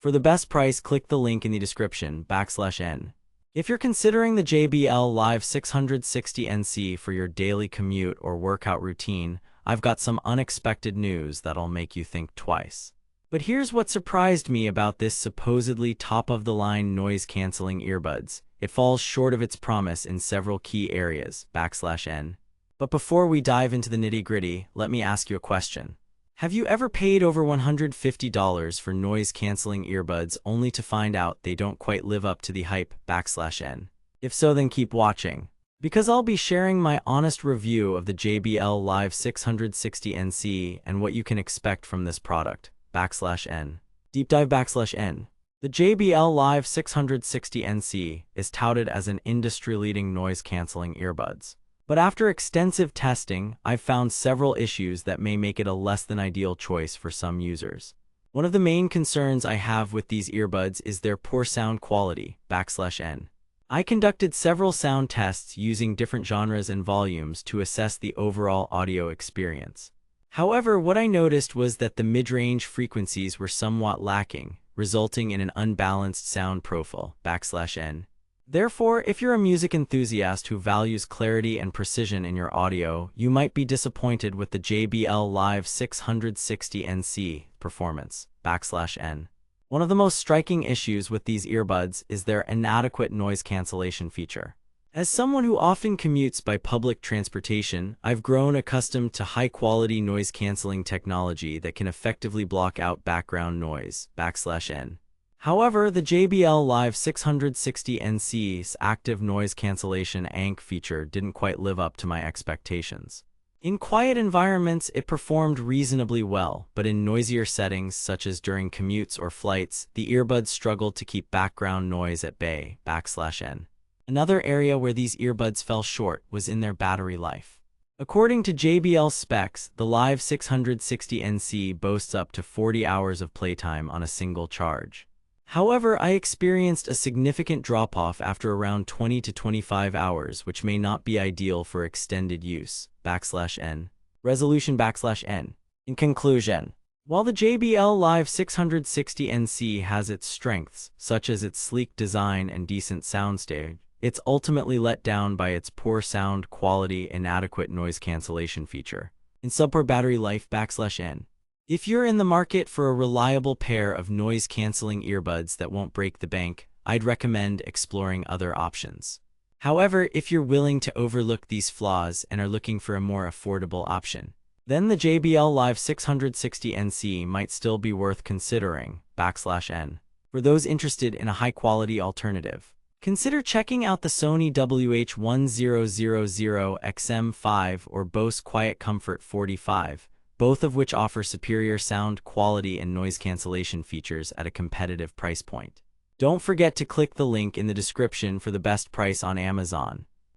For the best price, click the link in the description /N. If you're considering the JBL Live 660NC for your daily commute or workout routine, I've got some unexpected news that'll make you think twice. But here's what surprised me about this supposedly top-of-the-line noise-canceling earbuds. It falls short of its promise in several key areas /N. But before we dive into the nitty-gritty, let me ask you a question. Have you ever paid over $150 for noise-canceling earbuds only to find out they don't quite live up to the hype /N? If so, then keep watching, because I'll be sharing my honest review of the JBL Live 660NC and what you can expect from this product /N. Deep dive /N. The JBL Live 660NC is touted as an industry-leading noise-canceling earbuds. But after extensive testing, I've found several issues that may make it a less than ideal choice for some users. One of the main concerns I have with these earbuds is their poor sound quality /N. I conducted several sound tests using different genres and volumes to assess the overall audio experience. However, what I noticed was that the mid-range frequencies were somewhat lacking, resulting in an unbalanced sound profile /N. Therefore, if you're a music enthusiast who values clarity and precision in your audio, you might be disappointed with the JBL Live 660NC performance /N. One of the most striking issues with these earbuds is their inadequate noise cancellation feature. As someone who often commutes by public transportation, I've grown accustomed to high-quality noise-canceling technology that can effectively block out background noise /N. However, the JBL Live 660NC's active noise cancellation ANC feature didn't quite live up to my expectations. In quiet environments, it performed reasonably well, but in noisier settings such as during commutes or flights, the earbuds struggled to keep background noise at bay /N. Another area where these earbuds fell short was in their battery life. According to JBL specs, the Live 660NC boasts up to 40 hours of playtime on a single charge. However, I experienced a significant drop-off after around 20 to 25 hours, which may not be ideal for extended use /N. Resolution /N. In conclusion, while the JBL Live 660NC has its strengths, such as its sleek design and decent soundstage, it's ultimately let down by its poor sound quality and inadequate noise cancellation feature. In subpar battery life /N. If you're in the market for a reliable pair of noise-canceling earbuds that won't break the bank, I'd recommend exploring other options. However, if you're willing to overlook these flaws and are looking for a more affordable option, then the JBL Live 660NC might still be worth considering /N. For those interested in a high-quality alternative, consider checking out the Sony WH-1000XM5 or Bose Quiet Comfort 45. Both of which offer superior sound quality and noise cancellation features at a competitive price point. Don't forget to click the link in the description for the best price on Amazon.